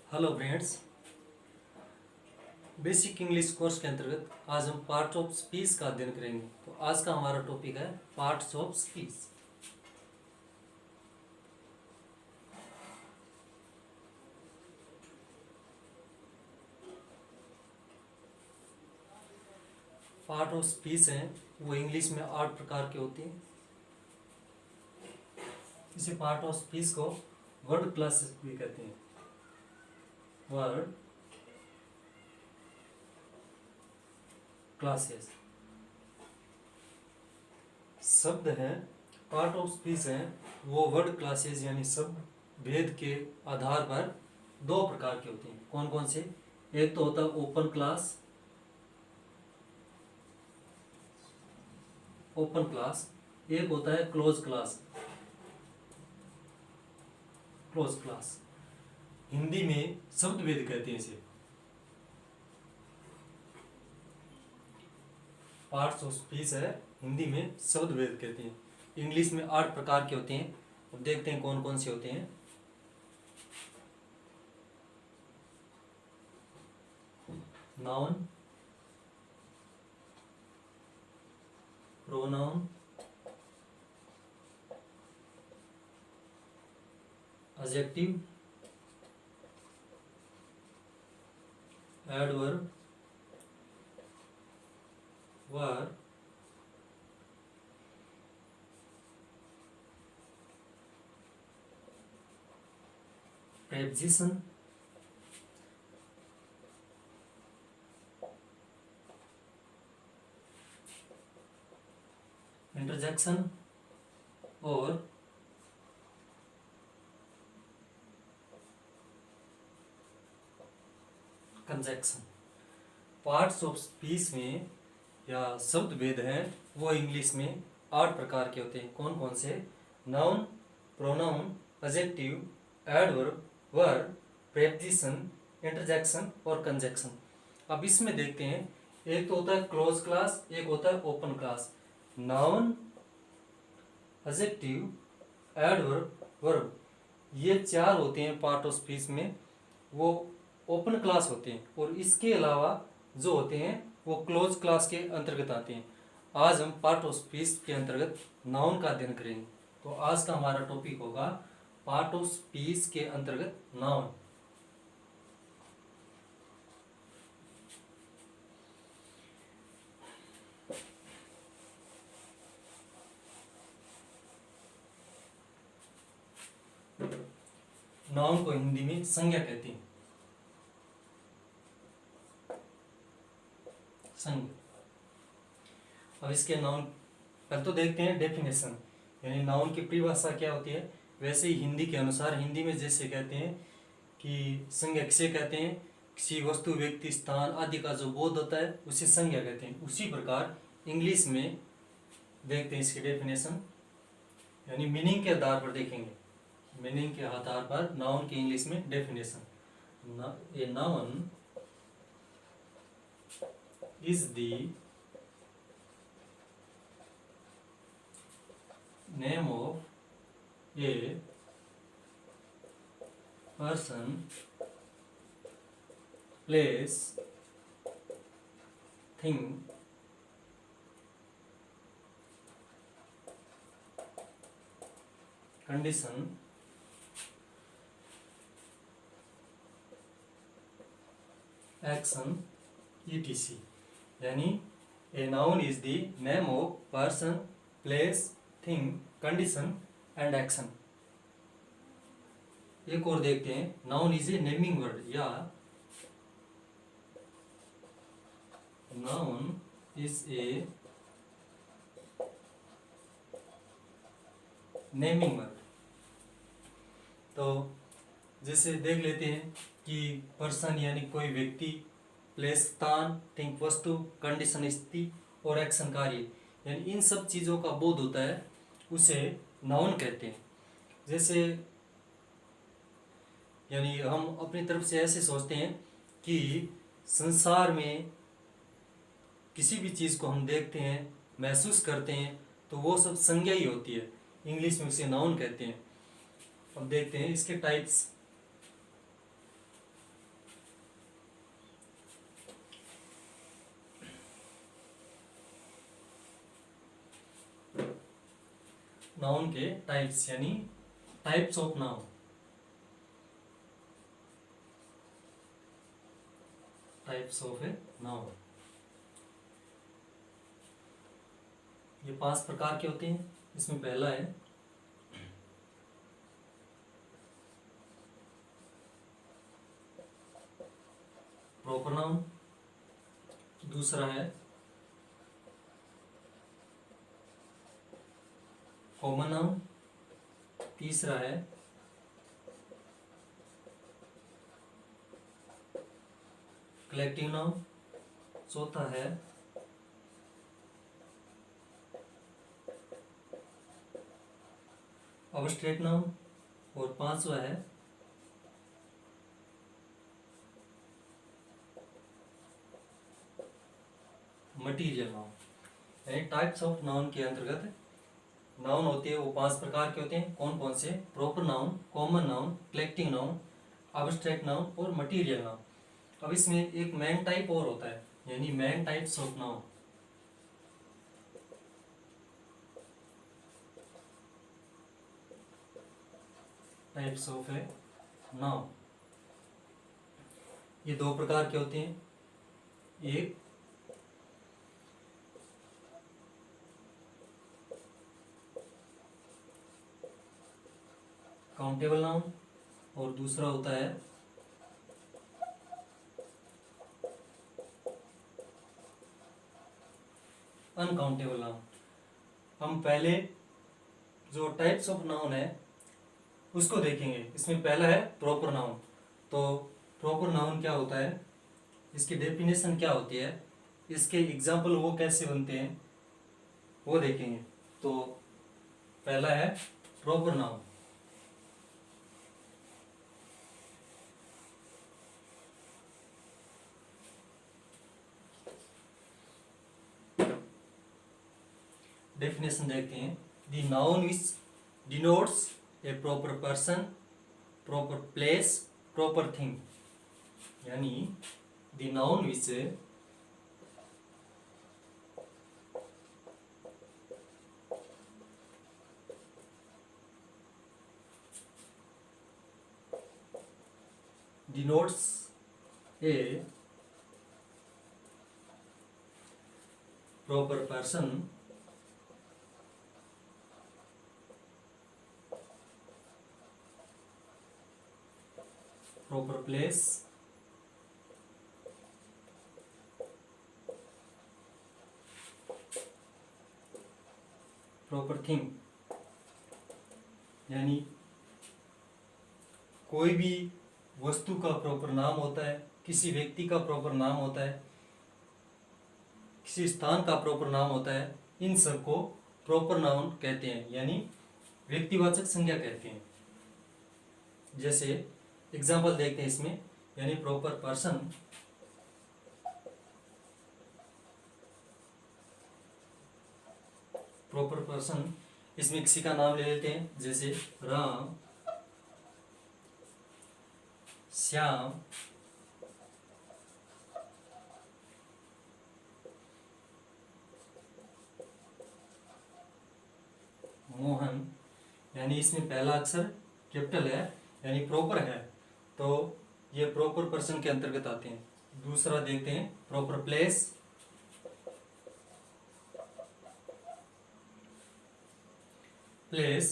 Hello friends, basic English course के अंतर्गत आज हम पार्ट्स ऑफ स्पीच का अध्ययन करेंगे। तो आज का हमारा टॉपिक है parts of speech. Part of speech हैं वो इंग्लिश में 8 प्रकार के होते हैं। इसी पार्ट ऑफ स्पीच को वर्ड क्लासेस भी कहते हैं। वर्ड क्लासेस शब्द हैं, पार्ट ऑफ स्पीच हैं वो वर्ड क्लासेस यानी शब्द भेद के आधार पर दो प्रकार के होते हैं। कौन कौन से? एक तो होता है ओपन क्लास, एक होता है close class. Close class Hindi में शब्द भेद कहते हैं इसे। पार्ट्स ऑफ स्पीच है, हिंदी में शब्द भेद कहते हैं। इंग्लिश में 8 प्रकार के होते हैं। अब देखते हैं कौन कौन से होते हैं। Noun, pronoun, adjective, adverb, verb, preposition, interjection और कंजक्शन। पार्ट्स ऑफ स्पीच में या शब्द भेद हैं वो इंग्लिश में 8 प्रकार के होते हैं। कौन कौन से? Noun, pronoun, adjective, adverb, verb, preposition, interjection और कंजक्शन। अब इसमें देखते हैं, एक तो होता है क्लोज क्लास, एक होता है open class. Noun, adjective, adverb, verb, ये 4 होते हैं पार्ट ऑफ स्पीच में, वो ओपन क्लास होते हैं। और इसके अलावा जो होते हैं वो क्लोज क्लास के अंतर्गत आते हैं। आज हम पार्ट ऑफ स्पीच के अंतर्गत नाउन का अध्ययन करेंगे। तो आज का हमारा टॉपिक होगा पार्ट ऑफ स्पीच के अंतर्गत नाउन। नाउन को हिंदी में संज्ञा कहते हैं। संज्ञा। अब इसके नाउन पहले तो देखते हैं डेफिनेशन, यानी नाउन की परिभाषा क्या होती है। वैसे ही हिंदी के अनुसार, हिंदी में जैसे कहते हैं कि संज्ञा किसे कहते हैं, किसी वस्तु, व्यक्ति, स्थान आदि का जो बोध होता है उसे संज्ञा कहते हैं। उसी प्रकार इंग्लिश में देखते हैं इसकी डेफिनेशन, यानी मीनिंग के आधार पर देखेंगे। मीनिंग के आधार पर नाउन की इंग्लिश में definition. A noun is the name of a person, place, thing, condition, action, etc. यानी a noun is the name of person, place, thing, condition and action. एक और देखते हैं, noun is a naming word, या noun is a naming word. तो जैसे देख लेते हैं कि पर्सन यानी कोई व्यक्ति, प्लेस स्थान, थिंक वस्तु, कंडीशन स्थिति और एक्शन कार्य, यानी इन सब चीज़ों का बोध होता है उसे नाउन कहते हैं। जैसे यानी हम अपनी तरफ से ऐसे सोचते हैं कि संसार में किसी भी चीज़ को हम देखते हैं, महसूस करते हैं, तो वो सब संज्ञा ही होती है। इंग्लिश में उसे नाउन कहते हैं। अब देखते हैं इसके टाइप्स। नाउन के टाइप्स यानी types of noun. Types of a noun, ये 5 प्रकार के होते हैं। इसमें पहला है प्रॉपर नाउन, दूसरा है कॉमन नाउन, तीसरा है कलेक्टिव नाउन, चौथा है अब्स्ट्रैक्ट नाउन और पांचवा है मटीरियल नाउन। यानी टाइप्स ऑफ नाउन के अंतर्गत नाउन होती है वो 5 प्रकार के होते हैं। कौन कौन से? Proper noun, common noun, collective noun, abstract noun और मटीरियल नाउन। अब इसमें एक मेन टाइप और होता है, यानी main types of noun. Types of a noun, ये 2 प्रकार के होते हैं। एक काउंटेबल नाउन और दूसरा होता है अनकाउंटेबल नाउन। हम पहले जो टाइप्स ऑफ नाउन है उसको देखेंगे। इसमें पहला है प्रॉपर नाउन। तो प्रॉपर नाउन क्या होता है, इसकी डेफिनेशन क्या होती है, इसके एग्जाम्पल वो कैसे बनते हैं वो देखेंगे। तो पहला है प्रॉपर नाउन। डेफिनेशन देखते हैं। The noun which denotes a proper person, proper place, proper thing. यानी the noun which denotes a proper person, proper place, proper thing। यानी कोई भी वस्तु का प्रॉपर नाम होता है, किसी व्यक्ति का प्रॉपर नाम होता है, किसी स्थान का प्रॉपर नाम होता है, इन सब को प्रॉपर नाउन कहते हैं, यानी व्यक्तिवाचक संज्ञा कहते हैं। जैसे एग्जाम्पल देखते हैं इसमें, यानी प्रॉपर पर्सन, प्रॉपर पर्सन, इसमें किसी का नाम ले लेते हैं, जैसे राम, श्याम, मोहन। यानी इसमें पहला अक्षर कैपिटल है, यानी प्रॉपर है, तो ये प्रॉपर पर्सन के अंतर्गत आते हैं। दूसरा देखते हैं प्रॉपर प्लेस, प्लेस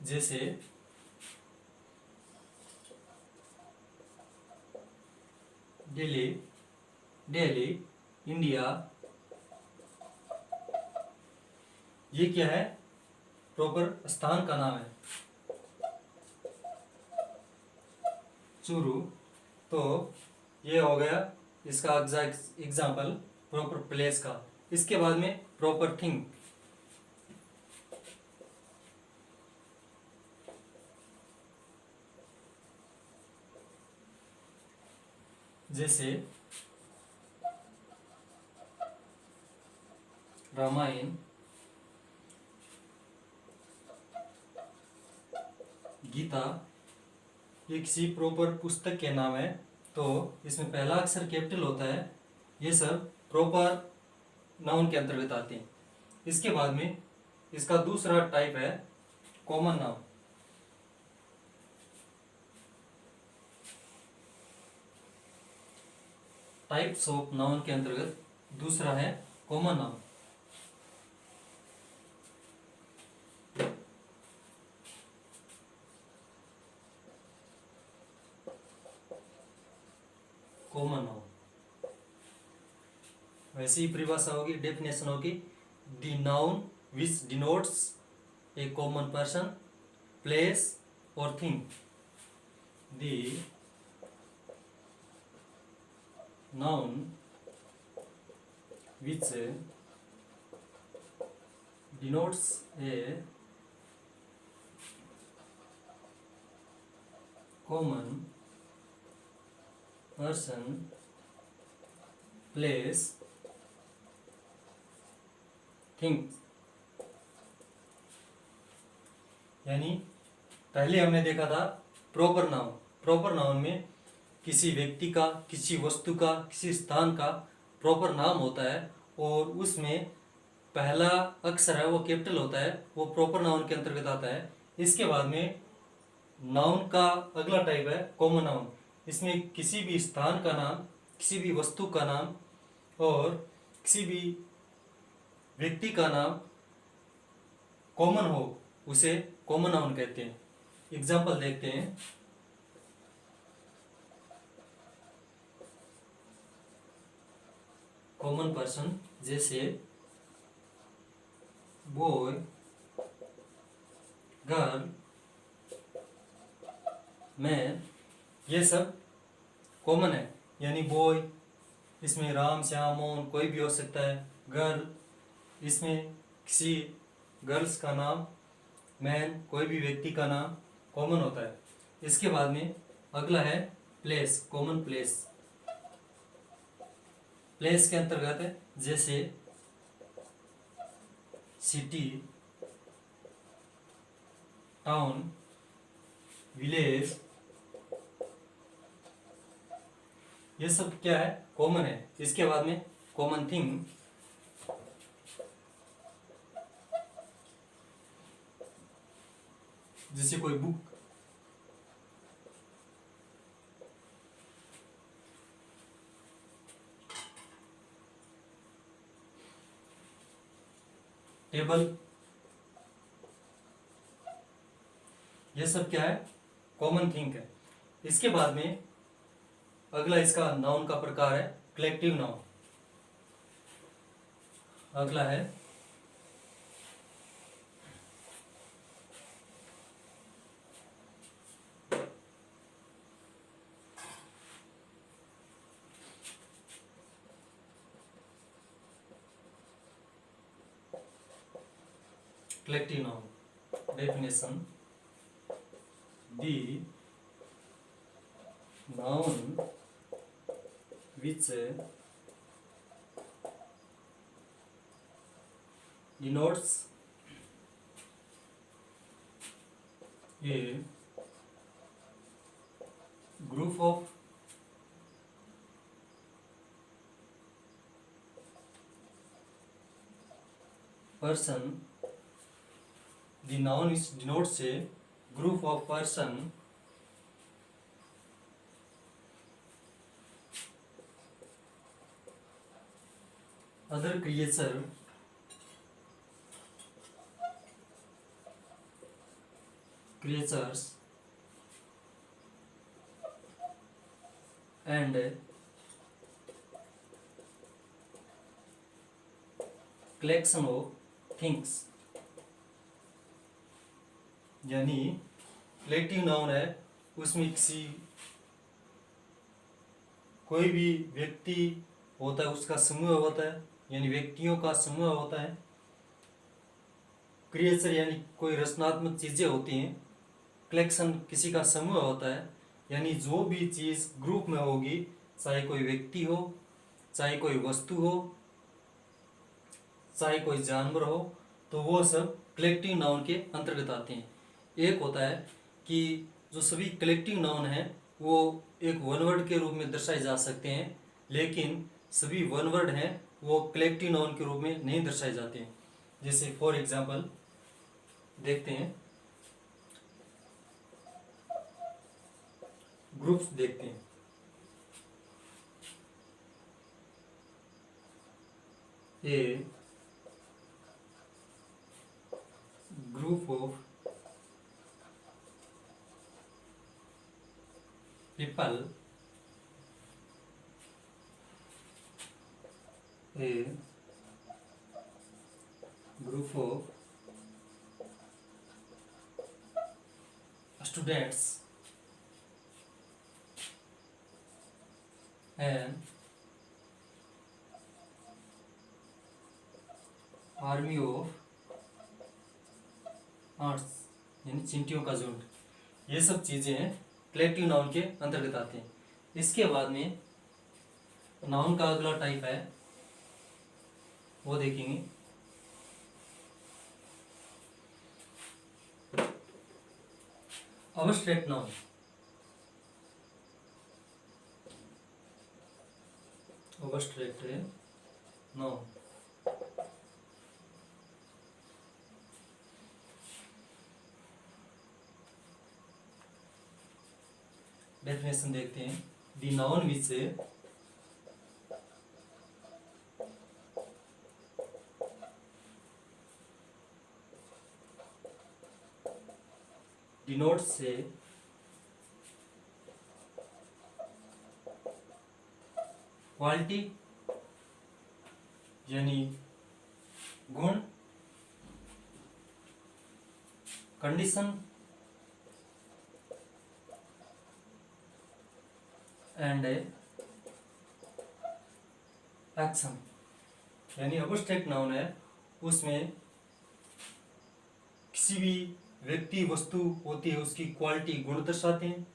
जैसे दिल्ली, दिल्ली, इंडिया। ये क्या है? प्रॉपर स्थान का नाम है। चूरू, तो ये हो गया इसका एग्जाम्पल प्रॉपर प्लेस का। इसके बाद में प्रॉपर थिंग, जैसे रामायण, गीता, ये किसी प्रॉपर पुस्तक के नाम है, तो इसमें पहला अक्षर कैपिटल होता है। ये सब प्रॉपर नाउन के अंतर्गत आते हैं। इसके बाद में इसका दूसरा टाइप है common noun. Types of noun के अंतर्गत दूसरा है कॉमन नाउन। कॉमन नाउन वैसी ही परिभाषा होगी, डेफिनेशन होगी, the noun which denotes a common person, place और thing. The noun which denotes a common person, place, thing। यानी पहले हमने देखा था प्रॉपर नाउन। प्रॉपर नाउन में किसी व्यक्ति का, किसी वस्तु का, किसी स्थान का प्रॉपर नाम होता है और उसमें पहला अक्षर है वो कैपिटल होता है, वो प्रॉपर नाउन के अंतर्गत आता है। इसके बाद में नाउन का अगला टाइप है कॉमन नाउन। इसमें किसी भी स्थान का नाम, किसी भी वस्तु का नाम और किसी भी व्यक्ति का नाम कॉमन हो, उसे कॉमन नाउन कहते हैं। एग्जाम्पल देखते हैं। कॉमन पर्सन जैसे बॉय, गर्ल, मैन, ये सब कॉमन है। यानी बॉय, इसमें राम, श्याम, मोहन कोई भी हो सकता है। गर्ल, इसमें किसी गर्ल्स का नाम। मैन, कोई भी व्यक्ति का नाम कॉमन होता है। इसके बाद में अगला है प्लेस, कॉमन प्लेस। प्लेस के अंतर्गत है जैसे सिटी, टाउन, विलेज, ये सब क्या है, कॉमन है। इसके बाद में कॉमन थिंग, जैसे कोई बुक, टेबल, ये सब क्या है, कॉमन थिंग है। इसके बाद में अगला इसका नाउन का प्रकार है कलेक्टिव नाउन। अगला है collective noun. Definition: the noun which denotes a group of person. The noun is denotes a group of person other creatures and collection of things। यानी कलेक्टिव नाउन है, उसमें किसी कोई भी व्यक्ति होता है, उसका समूह होता है, यानी व्यक्तियों का समूह होता है। क्रिएचर यानी कोई रचनात्मक चीजें होती हैं। कलेक्शन किसी का समूह होता है, यानी जो भी चीज ग्रुप में होगी, चाहे कोई व्यक्ति हो, चाहे कोई वस्तु हो, चाहे कोई जानवर हो, तो वो सब कलेक्टिव नाउन के अंतर्गत आते हैं। एक होता है कि जो सभी कलेक्टिव नाउन हैं वो एक वन वर्ड के रूप में दर्शाए जा सकते हैं, लेकिन सभी वन वर्ड हैं वो कलेक्टिव नाउन के रूप में नहीं दर्शाए जाते हैं। जैसे फॉर एग्जांपल देखते हैं, ग्रुप्स देखते हैं। A group of people, a group of students, and army of ants, यानी चिंटियों का झुंड। ये सब चीजें कलेक्टिव नाउन के अंतर्गत आते हैं। इसके बाद में नाउन का अगला टाइप है, वो देखेंगे abstract noun. Abstract noun definition देखते हैं। The noun which denotes a quality यानी गुण, कंडीशन एंड एक्शन। यानी अब्स्ट्रैक्ट नाउन है, उसमें किसी भी व्यक्ति वस्तु होती है उसकी क्वालिटी गुण दर्शाते हैं,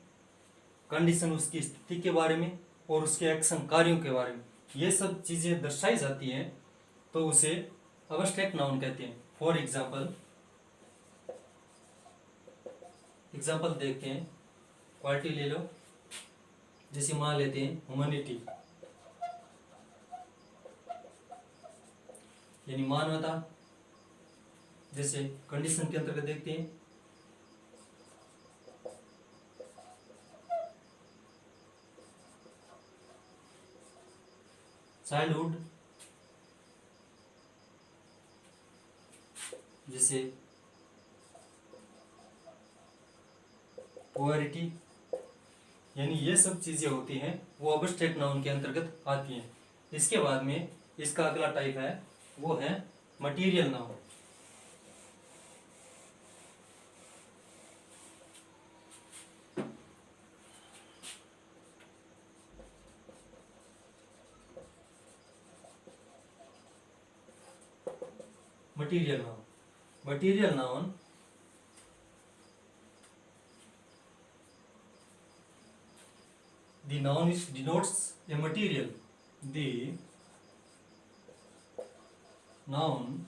कंडीशन उसकी स्थिति के बारे में, और उसके एक्शन कार्यों के बारे में, ये सब चीजें दर्शाई जाती हैं, तो उसे अब्स्ट्रैक्ट नाउन कहते हैं। फॉर एग्जाम्पल देखते हैं, क्वालिटी ले लो, जैसे मान लेते हैं ह्यूमैनिटी यानी मानवता। जैसे कंडीशन के अंतर्गत देखते हैं चाइल्डहुड, जैसे पोअरिटी, यानी ये सब चीजें होती हैं वो अब्स्ट्रैक्ट नाउन के अंतर्गत आती हैं। इसके बाद में इसका अगला टाइप है, वो है material noun. Material noun the noun denotes a material. The noun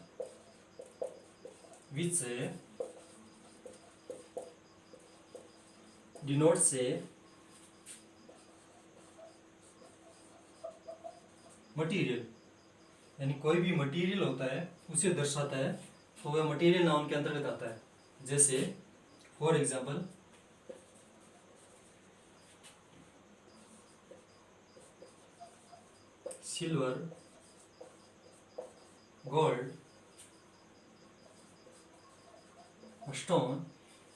which denotes a material, यानी कोई भी मटेरियल होता है उसे दर्शाता है, तो वह मटेरियल नाउन के अंतर्गत आता है। जैसे for example silver, gold, stone,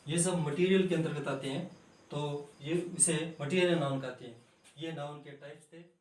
ये सब मटेरियल के अंतर्गत आते हैं, तो ये इसे मटेरियल नाउन कहते हैं। ये नाउन के टाइप्स थे।